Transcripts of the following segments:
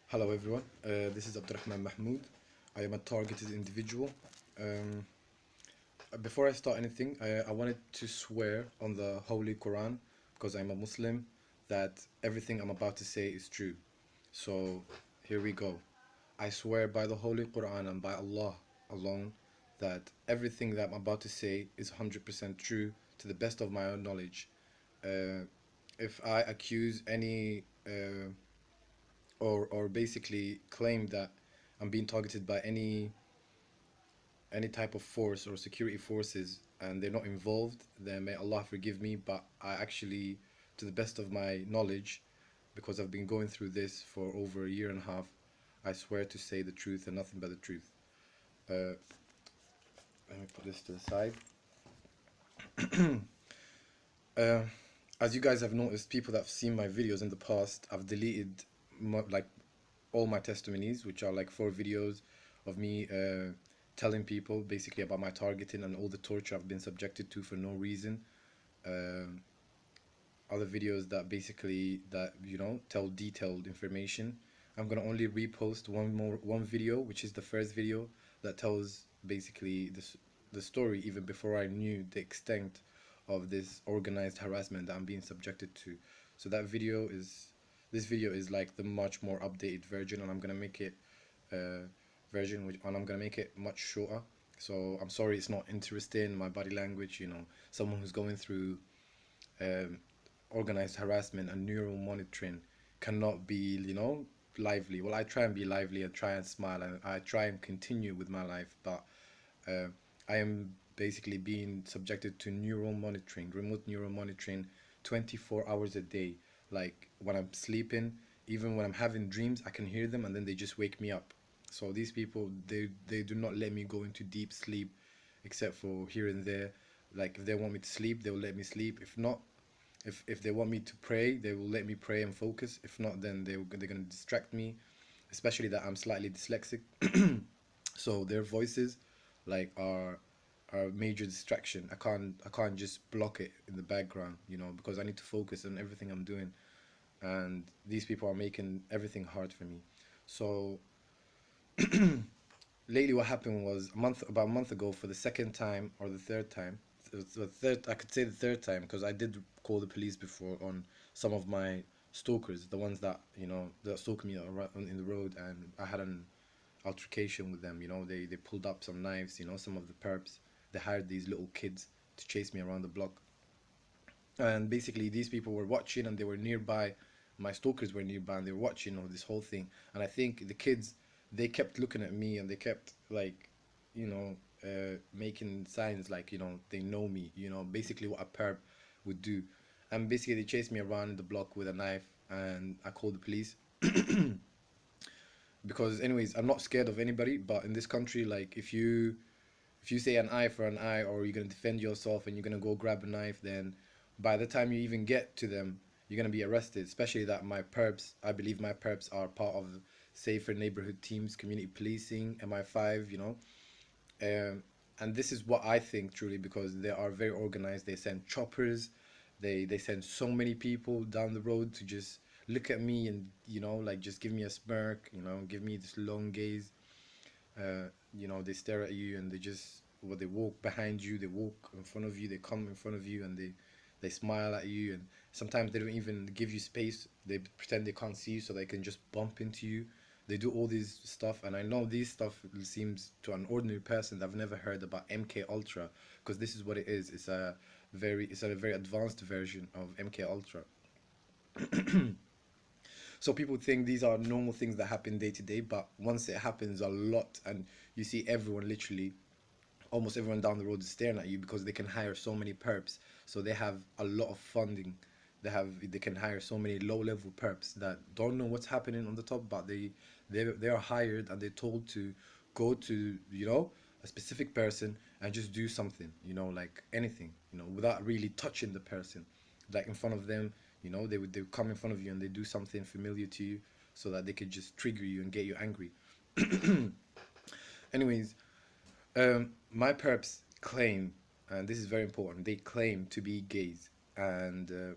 Hello everyone, this is Abdelrahman Mahmoud. I am a targeted individual. Um, Before I start anything, I wanted to swear on the Holy Quran, because I'm a Muslim, that everything I'm about to say is true. So here we go. I swear by the Holy Quran and by Allah alone that everything that I'm about to say is 100% true to the best of my own knowledge. If I accuse any or basically claim that I'm being targeted by any type of force or security forces and they're not involved, then may Allah forgive me. But I actually, to the best of my knowledge, because I've been going through this for over a year and a half, I swear to say the truth and nothing but the truth. Uh, Let me put this to the side. Uh, as you guys have noticed, people that have seen my videos in the past, I've deleted like all my testimonies, which are like 4 videos of me telling people basically about my targeting and all the torture I've been subjected to for no reason. Um, Other videos that basically tell detailed information. I'm gonna only repost one video, which is the first video that tells basically the story even before I knew the extent of this organized harassment that I'm being subjected to. So this video is like the much more updated version, and I'm gonna make it and I'm gonna make it much shorter. So I'm sorry it's not interesting. My body language, someone who's going through um, organized harassment and neural monitoring cannot be, lively. Well, I try and be lively and try and smile and I try and continue with my life, but uh, I am basically being subjected to neural monitoring, remote neural monitoring, 24 hours a day. Like when I'm sleeping, even when I'm having dreams, I can hear them and then they just wake me up. So these people, they do not let me go into deep sleep, except for here and there. Like if they want me to sleep, they will let me sleep. If not, if they want me to pray, they will let me pray and focus. If not, then they're gonna distract me, especially that I'm slightly dyslexic. So their voices like are a major distraction. I can't just block it in the background, because I need to focus on everything I'm doing. And these people are making everything hard for me. So lately, what happened was about a month ago, for the second time or the third time. The third, I could say the third time, because I did call the police before on some of my stalkers, the ones that stalk me in the road, and I had an altercation with them. They pulled up some knives. Some of the perps, they hired these little kids to chase me around the block, and basically these people were watching and they were nearby. My stalkers were nearby and they were watching this whole thing. And I think the kids, they kept looking at me and they kept like, making signs like, they know me, basically what a perp would do. And basically they chased me around the block with a knife, and I called the police. Because anyways, I'm not scared of anybody, but in this country, like if you say an eye for an eye, or you're gonna defend yourself and you're gonna go grab a knife, then by the time you even get to them, you're gonna be arrested. Especially that I believe my perps are part of safer neighborhood teams, community policing, MI5, um, and this is what I think truly, because they are very organized. They send choppers, they send so many people down the road to just look at me and like just give me a smirk, give me this long gaze. They stare at you and they walk behind you, they walk in front of you, they come in front of you, and they smile at you, and sometimes they don't even give you space. They pretend they can't see you so they can just bump into you. They do all this stuff, and I know these stuff seems to an ordinary person that I've never heard about MK Ultra, because this is what it is. It's a very advanced version of MK Ultra. So people think these are normal things that happen day to day, but once it happens a lot, and you see everyone, literally almost everyone down the road is staring at you, because they can hire so many perps. So they have a lot of funding. They can hire so many low level perps that don't know what's happening on the top, but they are hired and they're told to go to a specific person and just do something, like anything, without really touching the person, like in front of them. They would come in front of you and they do something familiar to you, so that they could just trigger you and get you angry. Anyways, my perps claim, and this is very important, they claim to be gays. And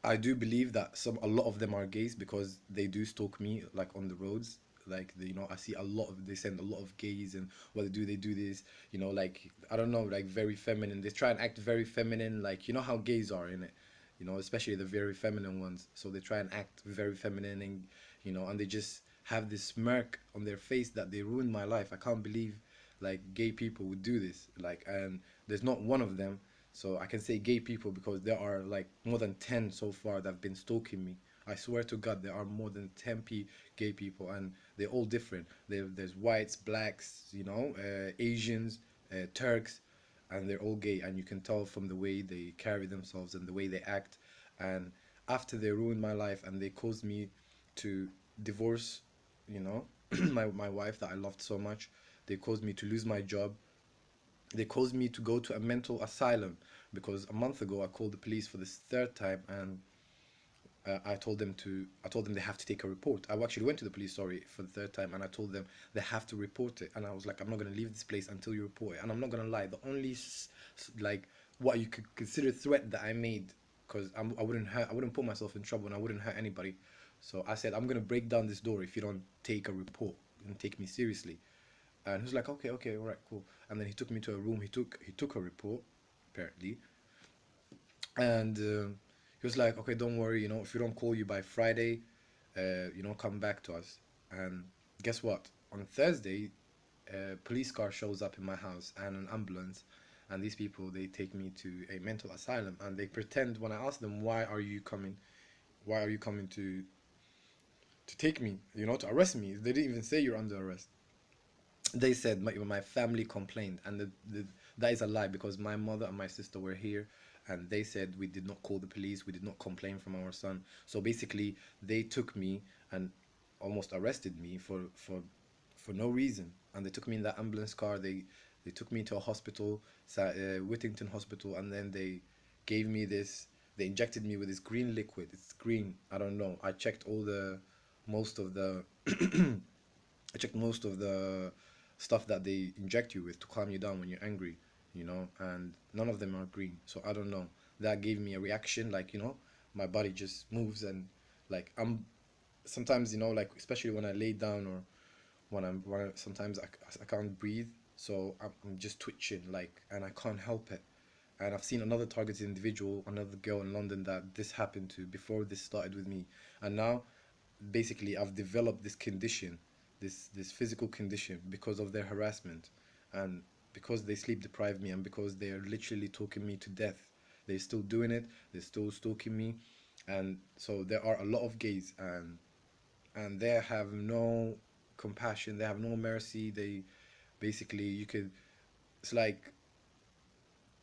I do believe that a lot of them are gays because they do stalk me like on the roads. Like I see a lot of they send a lot of gays, and what they do this, like I don't know, like very feminine. They try and act very feminine, like how gays are in it, especially the very feminine ones. So they try and act very feminine, and and they just have this smirk on their face that they ruined my life. I can't believe like gay people would do this. Like, and there's not one of them, so I can say gay people because there are like more than 10 so far that have been stalking me. I swear to God, there are more than 10 gay people, and they're all different. There's whites, blacks, Asians, Turks, and they're all gay. And you can tell from the way they carry themselves and the way they act. And after they ruined my life and they caused me to divorce, you know, my wife that I loved so much, they caused me to lose my job. They caused me to go to a mental asylum because a month ago I called the police for this third time, and I told them they have to take a report. I actually went to the police, sorry, for the third time, and I told them they have to report it. And I was like, I'm not gonna leave this place until you report it. And I'm not gonna lie, the only like what you could consider threat that I made, because I wouldn't put myself in trouble and I wouldn't hurt anybody. So I said, I'm gonna break down this door if you don't take a report and take me seriously. And he was like, okay, okay, all right, cool. And then he took me to a room. He took a report, apparently, and he was like, okay, don't worry, if we don't call you by Friday, come back to us. And guess what? On Thursday, a police car shows up in my house and an ambulance, and these people they take me to a mental asylum, and they pretend when I ask them why are you coming to take me, to arrest me. They didn't even say you're under arrest. They said my family complained, and that is a lie because my mother and my sister were here, and they said we did not call the police, we did not complain from our son. So basically they took me and almost arrested me for no reason, and they took me in that ambulance car. They took me to a hospital, Whittington Hospital, and then gave me this they injected me with this green liquid. It's green, I don't know, I checked all the most of the I checked most of the stuff that they inject you with to calm you down when you're angry, and none of them are green. So I don't know. That gave me a reaction, like, my body just moves, and like I'm sometimes, like especially when I lay down, or sometimes I can't breathe, so I'm just twitching, like, and I can't help it. And I've seen another targeted individual, another girl in London that this happened to before this started with me, and now basically I've developed this condition, this physical condition because of their harassment, and because they sleep deprive me, and because they are literally talking me to death. They're still doing it. They're still stalking me, and so there are a lot of gays, and they have no compassion. They have no mercy. They basically you could. It's like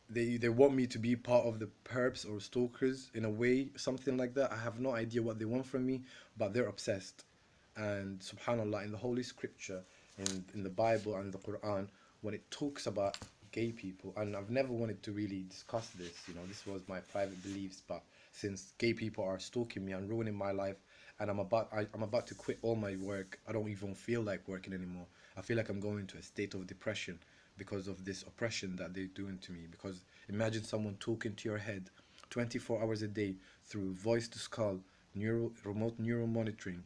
they want me to be part of the perps or stalkers in a way, something like that. I have no idea what they want from me, but they're obsessed. And subhanallah, in the holy scripture, in the Bible and the Quran, when it talks about gay people, and I've never wanted to really discuss this, this was my private beliefs, but since gay people are stalking me and ruining my life, and I'm about to quit all my work. I don't even feel like working anymore. I feel like I'm going into a state of depression because of this oppression that they're doing to me. Because imagine someone talking to your head 24 hours a day through voice to skull, remote neural monitoring,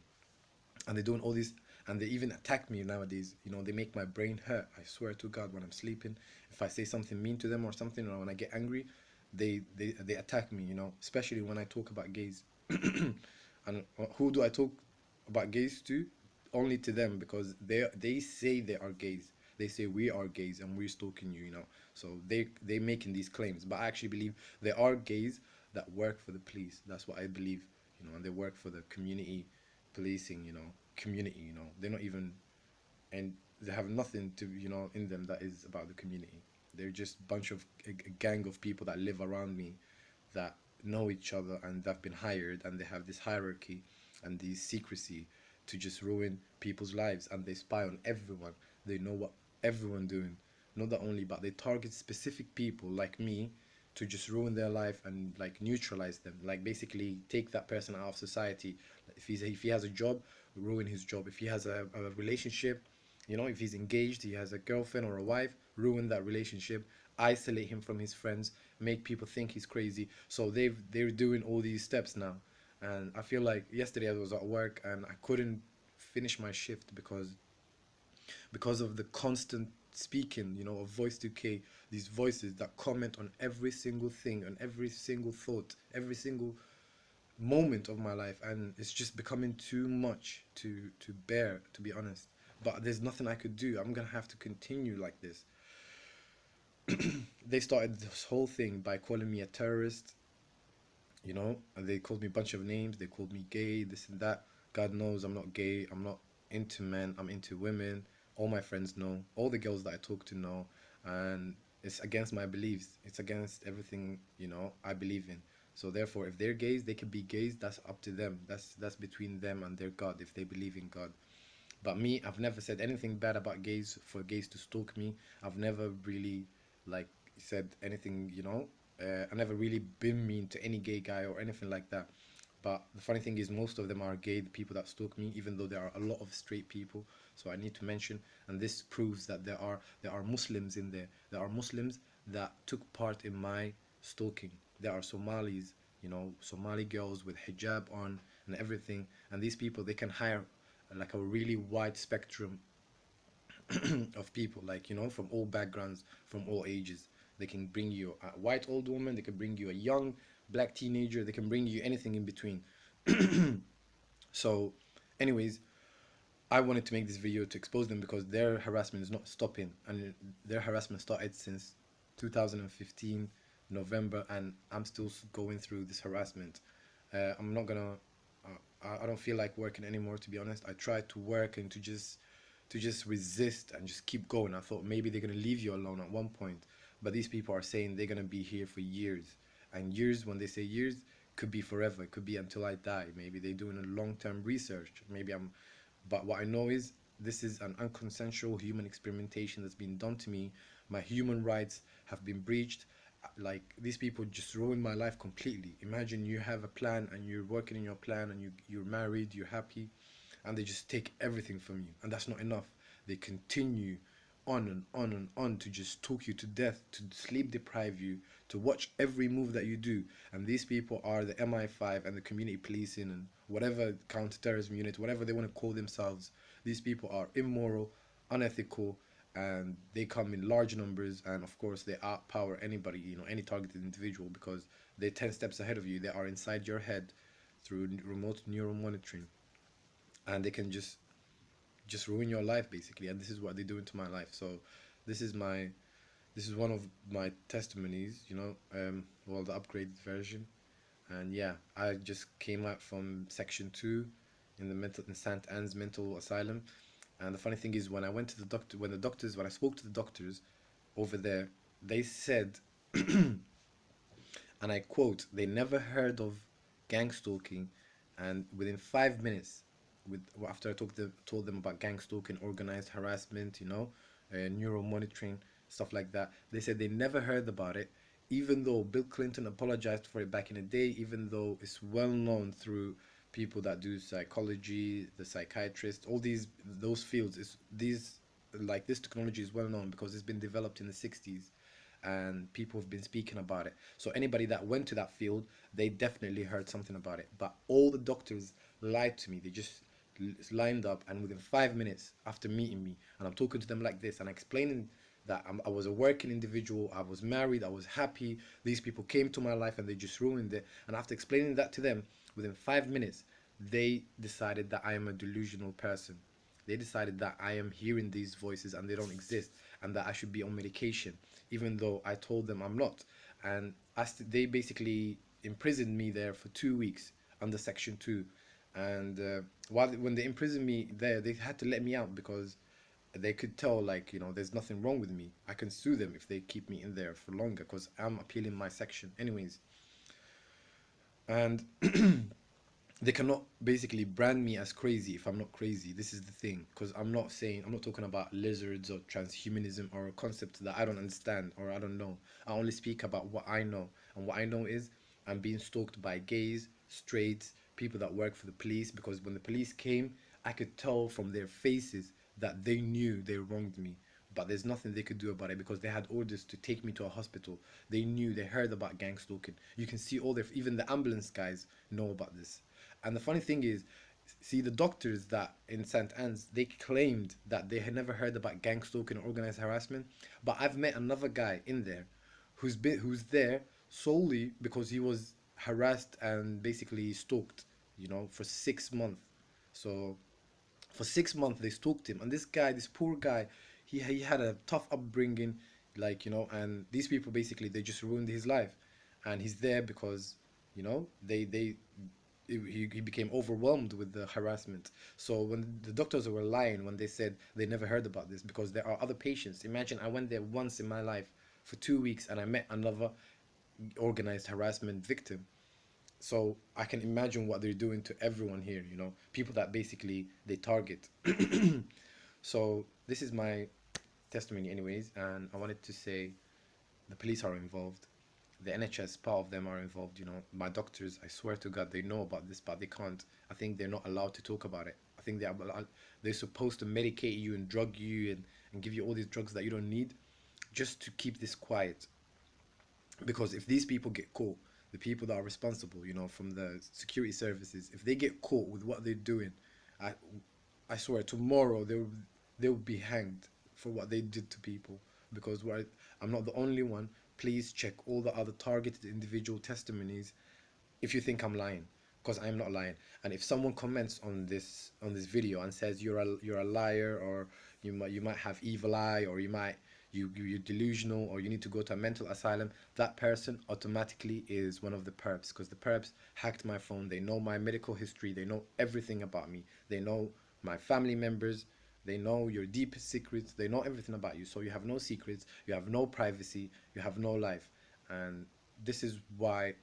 and they're doing all these, and they even attack me nowadays. They make my brain hurt. I swear to God, when I'm sleeping, if I say something mean to them or something, or when I get angry, they attack me. Especially when I talk about gays. And who do I talk about gays to? Only to them, because they say they are gays. They say we are gays and we're stalking you. So they making these claims, but I actually believe there are gays that work for the police. That's what I believe. And they work for the community policing. Community. They're not even, and they have nothing to in them that is about the community. They're just bunch of a gang of people that live around me, that know each other, and they've been hired, and they have this hierarchy and this secrecy to just ruin people's lives, and they spy on everyone. They know what everyone doing. Not that only, but they target specific people like me to just ruin their life and like neutralize them, like basically take that person out of society. If he has a job, ruin his job. If he has a relationship, if he's engaged, he has a girlfriend or a wife, ruin that relationship, isolate him from his friends, make people think he's crazy. So they're doing all these steps now. And I feel like yesterday I was at work and I couldn't finish my shift because of the constant speaking, of voice decay, these voices that comment on every single thing, on every single thought, every single moment of my life, and it's just becoming too much to bear, to be honest. But there's nothing I could do. I'm gonna have to continue like this. They started this whole thing by calling me a terrorist, and they called me a bunch of names. They called me gay, this and that. God knows I'm not gay. I'm not into men. I'm into women. All my friends know. All the girls that I talk to know. And it's against my beliefs. It's against everything, I believe in. So therefore, if they're gays, they can be gays. That's up to them. That's between them and their God, if they believe in God. But me, I've never said anything bad about gays for gays to stalk me. I've never really like said anything, I never really been mean to any gay guy or anything like that. But the funny thing is, most of them are gay, the people that stalk me, even though there are a lot of straight people. So I need to mention, and this proves that there are Muslims in there. There are Muslims that took part in my stalking. There are Somalis, Somali girls with hijab on and everything. And these people, they can hire like a really wide spectrum of people, like, from all backgrounds, from all ages. They can bring you a white old woman, they can bring you a young black teenager, they can bring you anything in between. So, anyways, I wanted to make this video to expose them because their harassment is not stopping, and their harassment started since 2015 November, and I'm still going through this harassment. I'm not gonna. I don't feel like working anymore, to be honest. I tried to work and to just resist and just keep going. I thought maybe they're gonna leave you alone at one point, but these people are saying they're gonna be here for years, and years. When they say years, could be forever. It could be until I die. Maybe they're doing a long-term research. Maybe I'm. But what I know is this is an unconsensual human experimentation that's been done to me. My human rights have been breached. Like, these people just ruined my life completely. Imagine you have a plan and you're working in your plan and you're married, you're happy, and they just take everything from you. And that's not enough. They continue on and on and on to just talk you to death, to sleep deprive you, to watch every move that you do. And these people are the MI5 and the community policing and whatever counterterrorism unit, whatever they want to call themselves. These people are immoral, unethical, and they come in large numbers. And of course, they outpower anybody, any targeted individual, because they're 10 steps ahead of you. They are inside your head through remote neural monitoring, and they can just ruin your life basically. And this is what they're doing to my life. So this is my this is one of my testimonies, well, the upgraded version. And yeah, I just came out from section 2 in St. Anne's mental asylum. And the funny thing is, when I went to the doctor, when I spoke to the doctors over there, they said, and I quote, they never heard of gang stalking, and within 5 minutes, after I told them about gang stalking, organized harassment, neural monitoring, stuff like that, they said they never heard about it, even though Bill Clinton apologized for it back in the day, even though it's well known through people that do psychology, the psychiatrists, all those fields. This technology is well known because it's been developed in the 60s, and people have been speaking about it. So anybody that went to that field, they definitely heard something about it. But all the doctors lied to me. They just lined up, and within 5 minutes after meeting me, and I'm talking to them like this, and explaining that I was a working individual, I was married, I was happy. These people came to my life and they just ruined it. And after explaining that to them, within 5 minutes, they decided that I am a delusional person. They decided that I am hearing these voices and they don't exist, and that I should be on medication, even though I told them I'm not. And they basically imprisoned me there for 2 weeks under Section 2. And when they imprisoned me there, they had to let me out because they could tell, like, there's nothing wrong with me. I can sue them if they keep me in there for longer because I'm appealing my section anyways. And they cannot basically brand me as crazy if I'm not crazy. This is the thing, because I'm not talking about lizards or transhumanism or a concept that I don't understand or I don't know. I only speak about what I know, and what I know is I'm being stalked by gays, straights, people that work for the police, because when the police came, I could tell from their faces that they knew they wronged me. but there's nothing they could do about it because they had orders to take me to a hospital. They knew, they heard about gang stalking. You can see all their, even the ambulance guys know about this. And the funny thing is, see, the doctors that in St. Anne's, they claimed that they had never heard about gang stalking or organized harassment. But I've met another guy in there who's there solely because he was harassed and basically stalked, for 6 months. So for 6 months they stalked him, and this guy, this poor guy, he had a tough upbringing, and these people basically they just ruined his life, and he's there because they he became overwhelmed with the harassment. So when the doctors were lying when they said they never heard about this, because there are other patients. Imagine, I went there once in my life for 2 weeks and I met another organized harassment victim. So I can imagine what they're doing to everyone here, people that basically they target. So this is my testimony anyways, and I wanted to say the police are involved, the NHS, part of them are involved. My doctors, I swear to God, they know about this, but they can't. I think they're not allowed to talk about it. I think they're supposed to medicate you and drug you and give you all these drugs that you don't need, just to keep this quiet. Because if these people get caught, the people that are responsible, from the security services, if they get caught with what they're doing, I I swear tomorrow they'll be hanged for what they did to people. Because I'm not the only one. Please check all the other targeted individual testimonies if you think I'm lying, because I'm not lying. And if someone comments on this video and says you're a liar, or you might have evil eye, or you're delusional, or you need to go to a mental asylum, that person automatically is one of the perps, because the perps hacked my phone. They know my medical history. They know everything about me. They know my family members. They know your deepest secrets. They know everything about you. So you have no secrets. You have no privacy. You have no life. And this is why,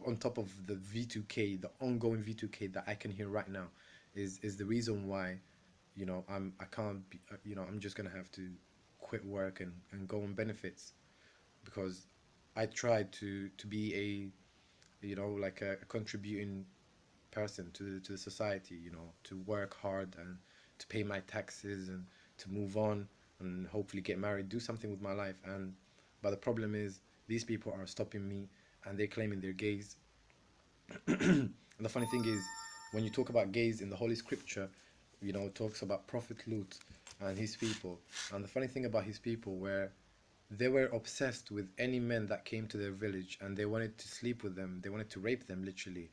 on top of the V2K, the ongoing V2K that I can hear right now, is the reason why, I can't be, I'm just gonna have to quit work and go on benefits, because I tried to be like a contributing person to the society, to work hard and to pay my taxes and to move on and hopefully get married, do something with my life. But the problem is, these people are stopping me, and they're claiming they're gays. And the funny thing is, when you talk about gays in the Holy Scripture, it talks about Prophet Lut and his people. And the funny thing about his people, where they were obsessed with any men that came to their village, and they wanted to sleep with them. They wanted to rape them, literally.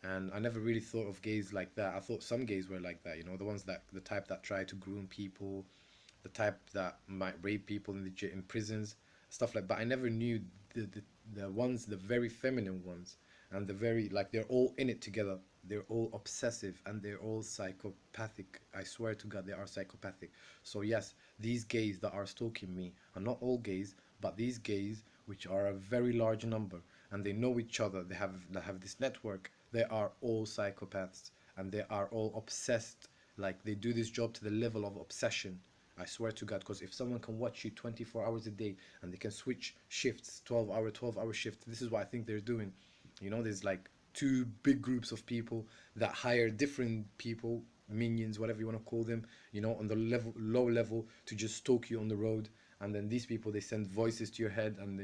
And I never really thought of gays like that. I thought some gays were like that, the type that try to groom people, the type that might rape people in prisons, stuff like. But I never knew the, the the very feminine ones, and the very, like, they're all in it together. They're all obsessive and they're all psychopathic. I swear to God, they are psychopathic. So yes, these gays that are stalking me are not all gays, but these gays, which are a very large number, and they know each other. They have this network. They are all psychopaths, and they are all obsessed. Like, they do this job to the level of obsession. I swear to God, because if someone can watch you 24 hours a day, and they can switch shifts, 12-hour shift, this is what I think they're doing. There's like two big groups of people that hire different people, minions, whatever you want to call them, on the low level, to just stalk you on the road. And then these people, they send voices to your head, and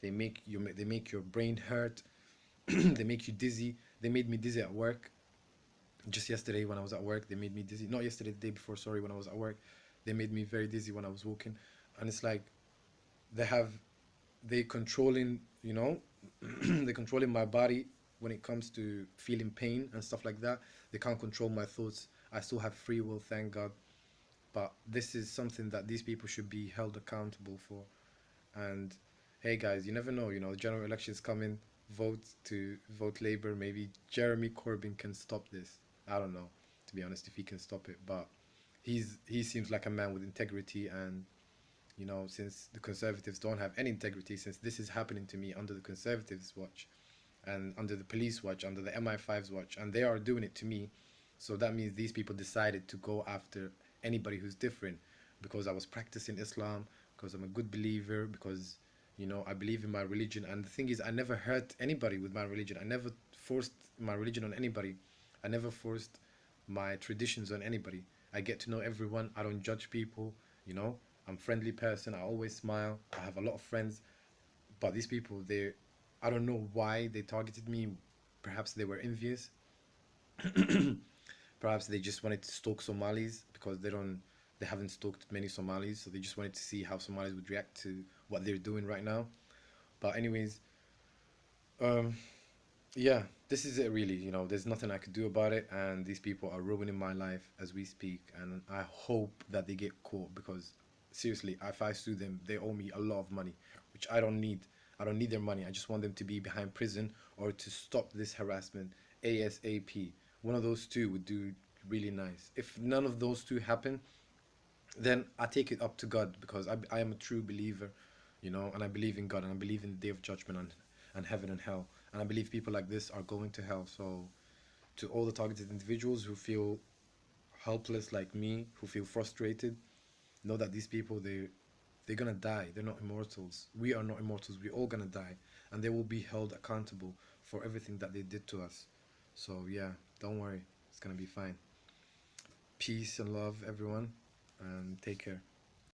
they make your brain hurt. They make you dizzy. They made me dizzy at work. Just yesterday when I was at work, they made me dizzy. Not yesterday, the day before, sorry, when I was at work, they made me very dizzy when I was walking. And it's like, they have they controlling, they controlling my body when it comes to feeling pain and stuff like that. They can't control my thoughts. I still have free will, thank God. But this is something that these people should be held accountable for. And hey guys, you never know, general elections coming. Vote Labour. Maybe Jeremy Corbyn can stop this. I don't know, to be honest, if he can stop it. But he seems like a man with integrity. And since the Conservatives don't have any integrity, since this is happening to me under the Conservatives' watch, and under the police watch, under the MI5's watch, and they are doing it to me. So that means these people decided to go after anybody who's different, because I was practicing Islam, because I'm a good believer, because I believe in my religion. And the thing is, I never hurt anybody with my religion. I never forced my religion on anybody. I never forced my traditions on anybody. I get to know everyone. I don't judge people. I'm a friendly person. I always smile. I have a lot of friends. But these people, I don't know why they targeted me. Perhaps they were envious. Perhaps they just wanted to stalk Somalis because they haven't stalked many Somalis, so they just wanted to see how Somalis would react to what they're doing right now. But anyways, um, yeah, this is it really. There's nothing I could do about it, and these people are ruining my life as we speak, and I hope that they get caught because seriously, if I sue them, they owe me a lot of money, which I don't need. I don't need their money. I just want them to be behind prison or to stop this harassment ASAP. One of those two would do really nice. If none of those two happen, then I take it up to God because I am a true believer, and I believe in God and I believe in the day of judgment and heaven and hell. And I believe people like this are going to hell. So, to all the targeted individuals who feel helpless like me, who feel frustrated, know that these people, they're gonna die. They're not immortals. We are not immortals. We're all gonna die, and they will be held accountable for everything that they did to us. So yeah, don't worry. It's gonna be fine. Peace and love, everyone, and take care.